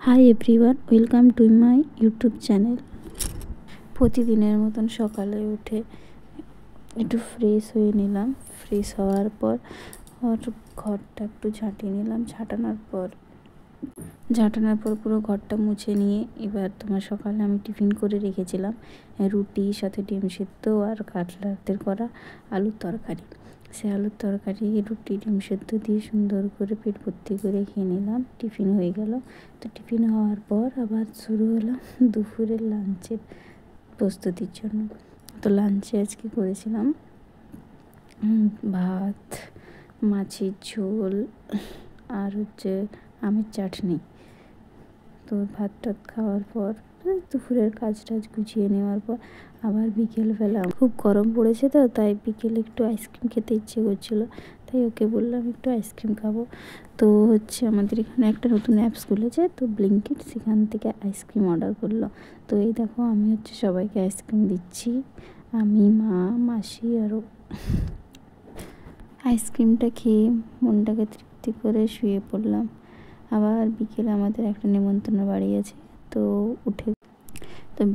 Hi everyone, welcome to my YouTube channel. প্রতিদিনের মতন সকালে উঠে একটু ফ্রেশ হয়ে নিলাম। ফ্রেশ হওয়ার পর ঘরটা একটু ঝাঁটিয়ে নিলাম। ঝাঁটানোর পর পুরো ঘরটা মুছে নিয়ে এবার সকালে আমি টিফিন করে রেখেছিলাম রুটি সাথে ডিম সিদ্ধ আর কাটলাতের করা আলুর তরকারি। সে আলুর তরকারি রুটি ডিম সিদ্ধ দিয়ে সুন্দর করে পেট ভর্তি করে খেয়ে নিলাম। টিফিন হয়ে গেল। তো টিফিন হওয়ার পর আবার শুরু হলো দুপুরের লাঞ্চের প্রস্তুতির জন্য। তো লাঞ্চে আজকে করেছিলাম ভাত, মাছের ঝোল আর আমের চাটনি। তো ভাত টাত খাওয়ার পর দুপুরের কাজ টাজ গুছিয়ে নেওয়ার পর আবার বিকেলবেলা খুব গরম পড়েছে, তো তাই বিকেলে একটু আইসক্রিম খেতে ইচ্ছে করছিলো, তাই ওকে বললাম একটু আইসক্রিম খাবো। তো আমাদের এখানে একটা নতুন অ্যাপস খুলেছে, তো ব্লিঙ্কিট, সেখান থেকে আইসক্রিম অর্ডার করলো। তো এই দেখো আমি সবাইকে আইসক্রিম দিচ্ছি, আমি, মা, মাসি আরও। আইসক্রিমটা খেয়ে মনটাকে তৃপ্তি করে শুয়ে পড়লাম। আবার বিকেলে আমাদের একটা নেমন্তন্ন বাড়ি আছে, তো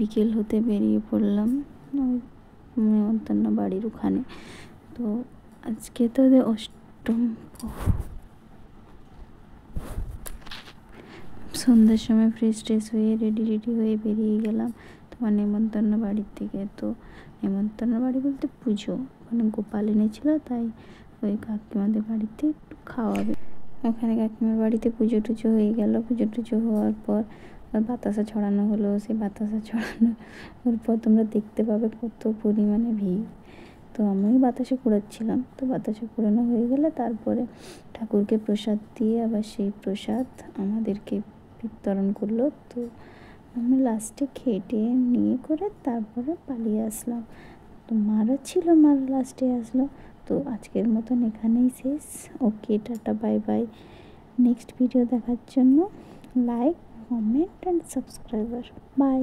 বিকেল হতে বেরিয়ে পড়লাম ওই নেমন্তন্ন বাড়ির ওখানে। তো আজকে তো অষ্টম, সন্ধ্যার সময় ফ্রেশ হয়ে রেডি হয়ে বেরিয়ে গেলাম তোমার নেমন্তন্ন বাড়ির থেকে। তো নেমন্তন্ন বাড়ি বলতে পুজো, ওখানে গোপাল এনেছিল, তাই ওই কাকিমাদের বাড়িতে একটু খাওয়াবে। ওখানে কাকিমার বাড়িতে পুজো টুজো হয়ে গেল। পুজো টুজো হওয়ার পর বাতাসা ছড়ানো হলো। সেই বাতাসা ছড়ানোর পর তোমরা দেখতে পাবে কত পরিমাণে ভিড়। তো আমি বাতাসা কুড়াচ্ছিলাম। তো বাতাসা কুড়ানো হয়ে গেলে তারপরে ঠাকুরকে প্রসাদ দিয়ে আবার সেই প্রসাদ আমাদেরকে বিতরণ করলো। তো আমি লাস্টে খেটে নিয়ে করে তারপরে পালিয়ে আসলাম। তো মারা ছিল, মারা লাস্টে আসলো। তো আজকের মতন এখানেই শেষ। Okay, tata, bye bye. Next video দেখার জন্য like, comment and subscriber. By.